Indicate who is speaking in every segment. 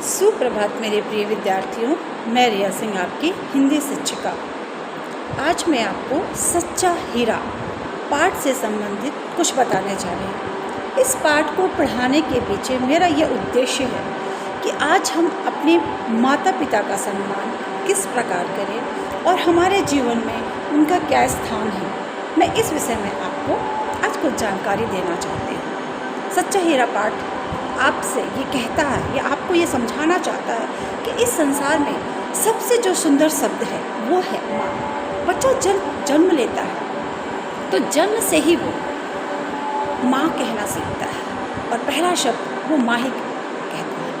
Speaker 1: सुप्रभात मेरे प्रिय विद्यार्थियों, मैं रिया सिंह आपकी हिंदी शिक्षिका। आज मैं आपको सच्चा हीरा पाठ से संबंधित कुछ बताने जा रही हूँ। इस पाठ को पढ़ाने के पीछे मेरा यह उद्देश्य है कि आज हम अपने माता पिता का सम्मान किस प्रकार करें और हमारे जीवन में उनका क्या स्थान है। मैं इस विषय में आपको आज कुछ जानकारी देना चाहती हूँ। सच्चा हीरा पाठ आपसे ये कहता है या आपको ये समझाना चाहता है कि इस संसार में सबसे जो सुंदर शब्द है वो है माँ। बच्चा जन्म लेता है तो जन्म से ही वो माँ कहना सीखता है और पहला शब्द वो माँ ही कहता है।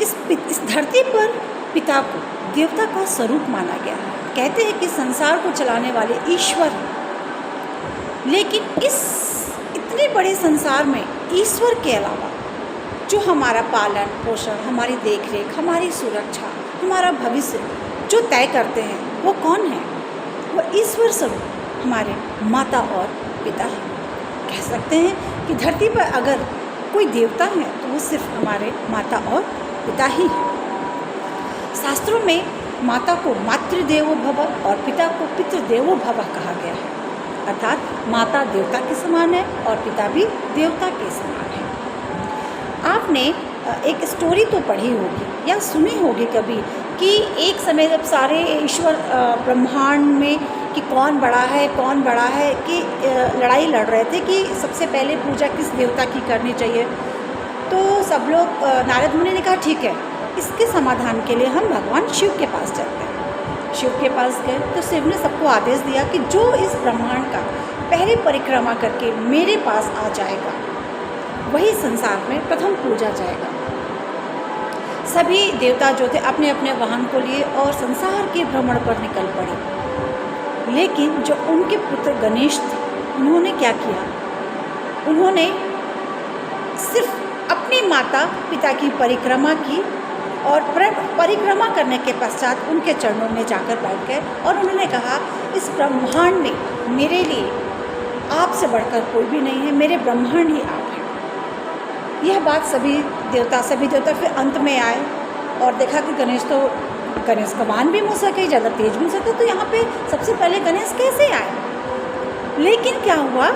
Speaker 1: इस धरती पर पिता को देवता का स्वरूप माना गया है। कहते हैं कि संसार को चलाने वाले ईश्वर हैं, लेकिन इस इतने बड़े संसार में ईश्वर के अलावा जो हमारा पालन पोषण, हमारी देखरेख, हमारी सुरक्षा, हमारा भविष्य जो तय करते हैं वो कौन है? वो ईश्वर स्वरूप हमारे माता और पिता हैं। कह सकते हैं कि धरती पर अगर कोई देवता है तो वो सिर्फ हमारे माता और पिता ही हैं। शास्त्रों में माता को मातृदेवो भव और पिता को पितृदेवो भव कहा गया है, अर्थात माता देवता के समान है और पिता भी देवता के समान है। आपने एक स्टोरी तो पढ़ी होगी या सुनी होगी कभी कि एक समय जब सारे ईश्वर ब्रह्मांड में कि कौन बड़ा है कि लड़ाई लड़ रहे थे कि सबसे पहले पूजा किस देवता की करनी चाहिए। तो सब लोग नारद मुनि ने कहा ठीक है, इसके समाधान के लिए हम भगवान शिव के पास चलते हैं। शिव के पास गए तो शिव ने सबको आदेश दिया कि जो इस ब्रह्मांड का पहले परिक्रमा करके मेरे पास आ जाएगा वही संसार में प्रथम पूजा जाएगा। सभी देवता जो थे अपने अपने वाहन को लिए और संसार के भ्रमण पर निकल पड़े। लेकिन जो उनके पुत्र गणेश थे उन्होंने क्या किया? उन्होंने सिर्फ अपनी माता पिता की परिक्रमा की और परिक्रमा करने के पश्चात उनके चरणों में जाकर बैठ गए और उन्होंने कहा इस ब्रह्मांड में मेरे लिए आपसे बढ़कर कोई भी नहीं है, मेरे ब्रह्मांड ही आप हैं। यह बात सभी देवता फिर अंत में आए और देखा कि गणेश का वाहन भी सके, ज़्यादा तेज भी सके, तो यहाँ पे सबसे पहले गणेश कैसे आए? लेकिन क्या हुआ,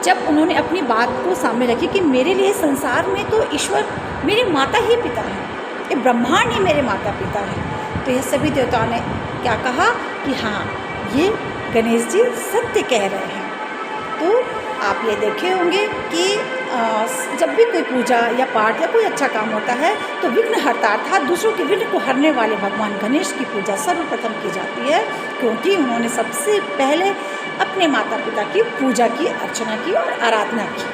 Speaker 1: जब उन्होंने अपनी बात को सामने रखी कि मेरे लिए संसार में तो ईश्वर मेरे माता ही पिता हैं, ये ब्रह्मांड ही मेरे माता पिता हैं, तो ये सभी देवताओं ने क्या कहा कि हाँ, ये गणेश जी सत्य कह रहे हैं। तो आप ये देखे होंगे कि जब भी कोई पूजा या पाठ या कोई अच्छा काम होता है तो विघ्नहर्ता अर्थात दूसरों के विघ्न को हरने वाले भगवान गणेश की पूजा सर्वप्रथम की जाती है, क्योंकि उन्होंने सबसे पहले अपने माता पिता की पूजा की, अर्चना की और आराधना की।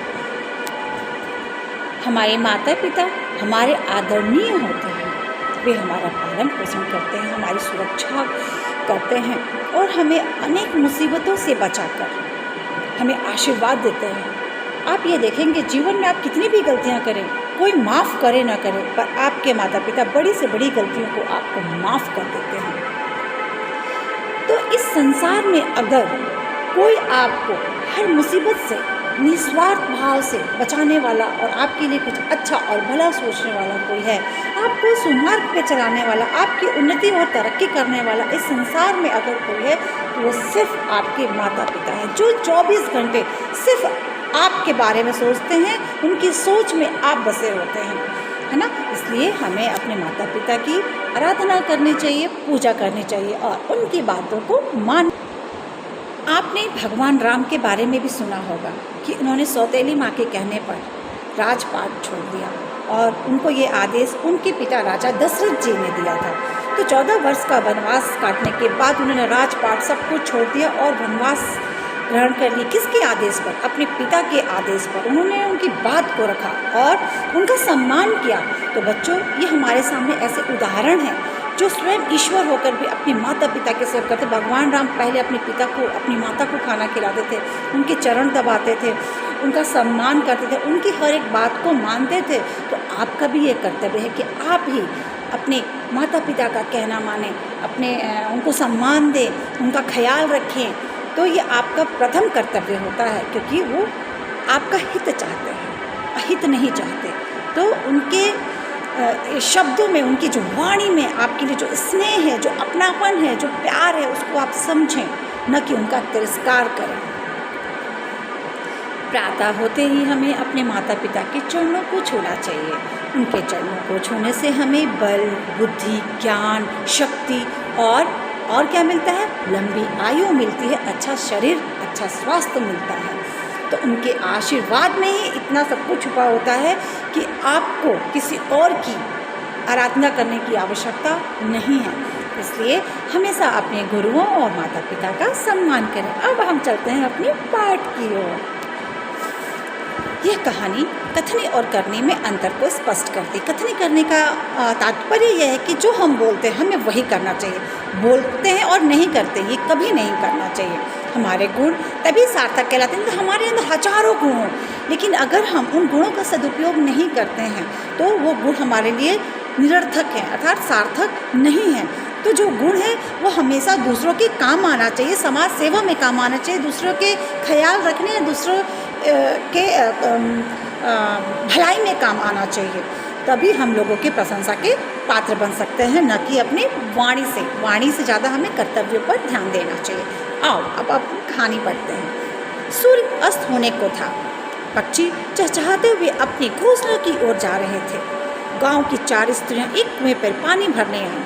Speaker 1: हमारे माता पिता हमारे आदरणीय होते हैं, वे हमारा पालन पोषण करते हैं, हमारी सुरक्षा करते हैं और हमें अनेक मुसीबतों से बचाकर हमें आशीर्वाद देते हैं। आप ये देखेंगे जीवन में आप कितनी भी गलतियां करें, कोई माफ़ करे ना करे, पर आपके माता पिता बड़ी से बड़ी गलतियों को आपको माफ़ कर देते हैं। तो इस संसार में अगर कोई आपको हर मुसीबत से निस्वार्थ भाव से बचाने वाला और आपके लिए कुछ अच्छा और भला सोचने वाला कोई है, आपको सुमार्ग पे चलाने वाला, आपकी उन्नति और तरक्की करने वाला इस संसार में अगर कोई है तो वो सिर्फ आपके माता पिता हैं, जो 24 घंटे सिर्फ आपके बारे में सोचते हैं, उनकी सोच में आप बसे होते हैं, है ना। इसलिए हमें अपने माता पिता की आराधना करनी चाहिए, पूजा करनी चाहिए और उनकी बातों को मान। आपने भगवान राम के बारे में भी सुना होगा कि उन्होंने सौतेली माँ के कहने पर राजपाट छोड़ दिया और उनको ये आदेश उनके पिता राजा दशरथ जी ने दिया था। तो 14 वर्ष का वनवास काटने के बाद उन्होंने राजपाट सब कुछ छोड़ दिया और वनवास ग्रहण कर ली। किसके आदेश पर? अपने पिता के आदेश पर। उन्होंने उनकी बात को रखा और उनका सम्मान किया। तो बच्चों, ये हमारे सामने ऐसे उदाहरण हैं जो स्वयं ईश्वर होकर भी अपने माता पिता के सेवा करते। भगवान राम पहले अपने पिता को, अपनी माता को खाना खिलाते थे, उनके चरण दबाते थे, उनका सम्मान करते थे, उनकी हर एक बात को मानते थे। तो आपका भी ये कर्तव्य है कि आप ही अपने माता पिता का कहना माने, उनको सम्मान दें, उनका ख्याल रखें। तो ये आपका प्रथम कर्तव्य होता है, क्योंकि वो आपका हित चाहते हैं, अहित नहीं चाहते। तो उनके शब्दों में, उनकी जो वाणी में आपके लिए जो स्नेह है, जो अपनापन है, जो प्यार है, उसको आप समझें, न कि उनका तिरस्कार करें। प्रातः होते ही हमें अपने माता पिता के चरणों को छूना चाहिए। उनके चरणों को छूने से हमें बल, बुद्धि, ज्ञान, शक्ति और क्या मिलता है? लंबी आयु मिलती है, अच्छा शरीर, अच्छा स्वास्थ्य मिलता है। तो उनके आशीर्वाद में ही इतना सब कुछ छुपा होता है कि आपको किसी और की आराधना करने की आवश्यकता नहीं है। इसलिए हमेशा अपने गुरुओं और माता पिता का सम्मान करें। अब हम चलते हैं अपने पाठ की ओर। यह कहानी कथनी और करनी में अंतर को स्पष्ट करती। कथनी करने का तात्पर्य यह है कि जो हम बोलते हैं हमें वही करना चाहिए। बोलते हैं और नहीं करते, ये कभी नहीं करना चाहिए। हमारे गुण तभी सार्थक कहलाते हैं। हमारे अंदर हजारों गुण हों, लेकिन अगर हम उन गुणों का सदुपयोग नहीं करते हैं तो वो गुण हमारे लिए निरर्थक हैं, अर्थात सार्थक नहीं है। तो जो गुण है वो हमेशा दूसरों के काम आना चाहिए, समाज सेवा में काम आना चाहिए, दूसरों के ख्याल रखने, दूसरों के भलाई में काम आना चाहिए। तभी हम लोगों की प्रशंसा के पात्र बन सकते हैं, न कि अपनी वाणी से ज़्यादा हमें कर्तव्यों पर ध्यान देना चाहिए। आओ अब कहानी पढ़ते हैं। सूर्य अस्त होने को था। पक्षी चहचहाते हुए अपने घोंसले की ओर जा रहे थे। गांव की 4 स्त्रियां एक कुएं पर पानी भरने आईं।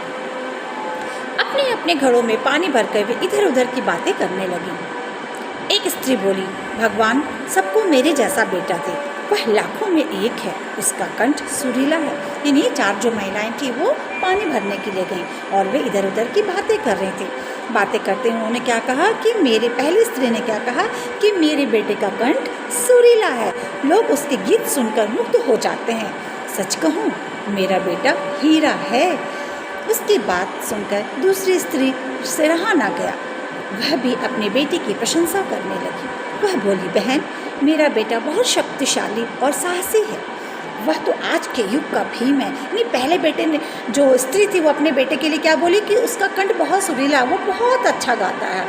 Speaker 1: अपने अपने घड़ों में पानी भरकर वे इधर उधर की बातें करने लगी। एक स्त्री बोली, भगवान सबको मेरे जैसा बेटा दे, वह लाखों में एक है, उसका कंठ सुरीला है। यानी 4 जो महिलाएं थी वो पानी भरने के लिए गईं और वे इधर उधर की बातें कर रही थी। बातें करते उन्होंने क्या कहा कि पहली स्त्री ने क्या कहा कि मेरे बेटे का कंठ सुरीला है, लोग उसके गीत सुनकर मुग्ध हो जाते हैं। सच कहूँ मेरा बेटा हीरा है। उसकी बात सुनकर दूसरी स्त्री से रहा ना गया, वह भी अपने बेटे की प्रशंसा करने लगी। वह बोली, बहन मेरा बेटा बहुत शक्तिशाली और साहसी है, वह तो आज के युग का भीम है। यानी पहले बेटे ने, जो स्त्री थी वो अपने बेटे के लिए क्या बोली कि उसका कंठ बहुत सुरीला, वो बहुत अच्छा गाता है।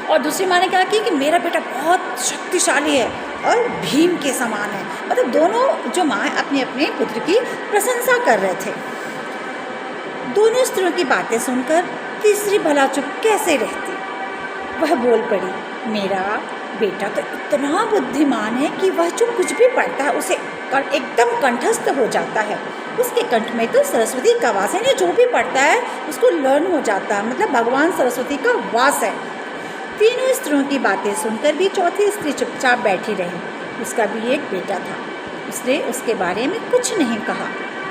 Speaker 1: और दूसरी माँ ने क्या की कि मेरा बेटा बहुत शक्तिशाली है और भीम के समान है। मतलब दोनों जो माँ अपने अपने पुत्र की प्रशंसा कर रहे थे। दोनों स्त्रियों की बातें सुनकर तीसरी भला चुप कैसे रहती। वह बोल पड़ी, मेरा बेटा तो इतना बुद्धिमान है कि वह जो कुछ भी पढ़ता है उसे एकदम कंठस्थ हो जाता है। उसके कंठ में तो सरस्वती का वास है, जो भी पढ़ता है उसको लर्न हो जाता है, मतलब भगवान सरस्वती का वास है। तीनों स्त्रियों की बातें सुनकर भी चौथी स्त्री चुपचाप बैठी रही। उसका भी एक बेटा था, उसने उसके बारे में कुछ नहीं कहा।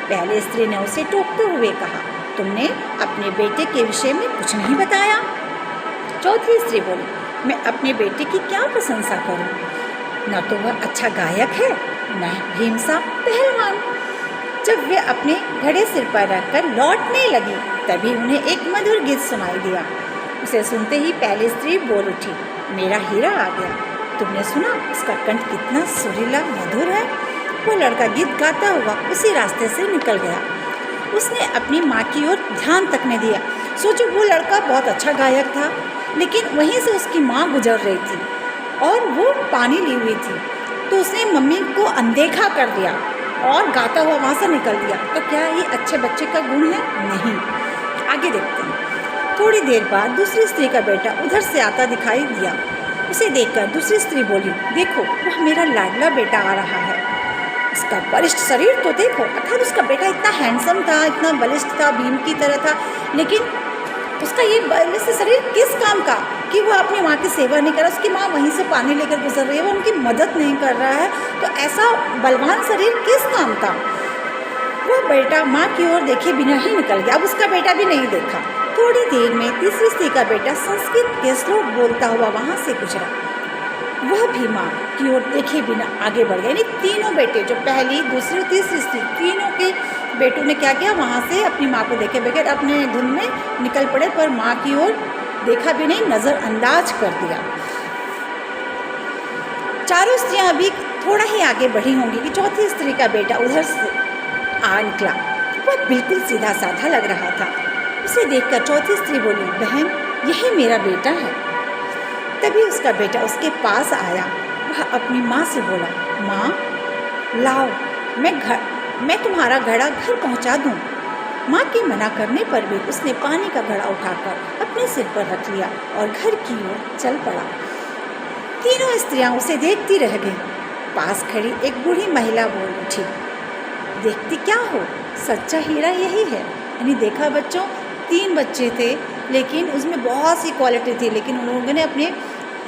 Speaker 1: पहली स्त्री ने उसे टोकते हुए कहा, तुमने अपने बेटे के विषय में कुछ नहीं बताया। चौथी स्त्री बोली, मैं अपने बेटे की क्या प्रशंसा करूं? न तो वह अच्छा गायक है, न भीम सा पहलवान। जब वे अपने घड़े सिर पर रखकर लौटने लगी तभी उन्हें एक मधुर गीत सुनाई दिया। उसे सुनते ही पहली स्त्री बोल उठी, मेरा हीरा आ गया। तुमने सुना उसका कंठ कितना सुरीला मधुर है। वो लड़का गीत गाता हुआ उसी रास्ते से निकल गया। उसने अपनी माँ की ओर ध्यान तक नहीं दिया। सोचो, वो लड़का बहुत अच्छा गायक था, लेकिन वहीं से उसकी माँ गुजर रही थी और वो पानी ली हुई थी, तो उसने मम्मी को अनदेखा कर दिया और गाता हुआ वहाँ से निकल दिया। तो क्या ये अच्छे बच्चे का गुण है? नहीं। आगे देखते हैं। थोड़ी देर बाद दूसरी स्त्री का बेटा उधर से आता दिखाई दिया। उसे देखकर दूसरी स्त्री बोली, देखो वह मेरा लाडला बेटा आ रहा है, उसका बलिष्ठ शरीर तो देखो। अर्थात उसका बेटा इतना हैंडसम था, इतना बलिष्ठ था, भीम की तरह था, लेकिन उसका ये बलिष्ठ शरीर किस काम का कि वो अपनी माँ की सेवा नहीं कर रहा। उसकी माँ वहीं से पानी लेकर गुजर रही है, वो उनकी मदद नहीं कर रहा है, तो ऐसा बलवान शरीर किस काम का। वो बेटा माँ की ओर देखे बिना ही निकल गया। अब उसका बेटा भी नहीं देखा। थोड़ी देर में तीसरी स्त्री का बेटा संस्कृत के श्लोक बोलता हुआ वहाँ से गुजरा। वह भी माँ की ओर देखे बिना आगे बढ़ गए। यानी तीनों बेटे, जो पहली, दूसरी और तीसरी स्त्री, तीनों के बेटों ने क्या किया, वहाँ से अपनी माँ को देखे बगैर अपने धुन में निकल पड़े, पर माँ की ओर देखा भी नहीं, नज़रअंदाज कर दिया। चारों स्त्रियाँ अभी थोड़ा ही आगे बढ़ी होंगी कि चौथी स्त्री का बेटा उधर से आ निकला। वह बिल्कुल सीधा साधा लग रहा था। उसे देखकर चौथी स्त्री बोली, बहन यही मेरा बेटा है। तभी उसका बेटा उसके पास आया। वह अपनी माँ से बोला, माँ लाओ मैं तुम्हारा घड़ा घर पहुंचा दूं। माँ के मना करने पर भी उसने पानी का घड़ा उठाकर अपने सिर पर रख लिया और घर की ओर चल पड़ा। तीनों स्त्रियां उसे देखती रह गईं। पास खड़ी एक बूढ़ी महिला बोल उठी, देखती क्या हो, सच्चा हीरा यही है। यानी देखा बच्चों, 3 बच्चे थे लेकिन उसमें बहुत सी क्वालिटी थी, लेकिन उन लोगों ने अपने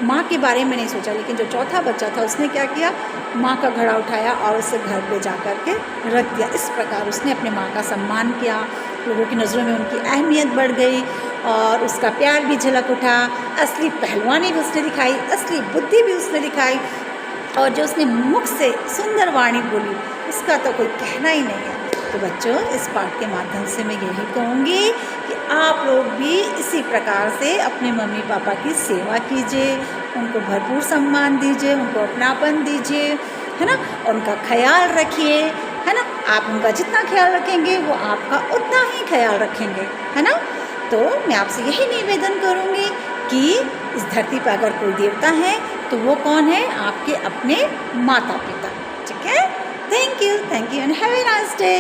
Speaker 1: माँ के बारे में नहीं सोचा। लेकिन जो चौथा बच्चा था उसने क्या किया, माँ का घड़ा उठाया और उसे घर पे जा कर के रख दिया। इस प्रकार उसने अपने माँ का सम्मान किया, लोगों की नज़रों में उनकी अहमियत बढ़ गई और उसका प्यार भी झलक उठा। असली पहलवानी भी उसने दिखाई, असली बुद्धि भी उसने दिखाई, और जो उसने मुख से सुंदर वाणी बोली उसका तो कोई कहना ही नहीं है। तो बच्चों, इस पाठ के माध्यम से मैं यही कहूँगी कि आप लोग भी इसी प्रकार से अपने मम्मी पापा की सेवा कीजिए, उनको भरपूर सम्मान दीजिए, उनको अपनापन दीजिए, है ना, और उनका ख्याल रखिए, है ना। आप उनका जितना ख्याल रखेंगे वो आपका उतना ही ख्याल रखेंगे, है ना। तो मैं आपसे यही निवेदन करूँगी कि इस धरती पर अगर कोई देवता है तो वो कौन है, आपके अपने माता पिता। ठीक है, thank you and have a nice day.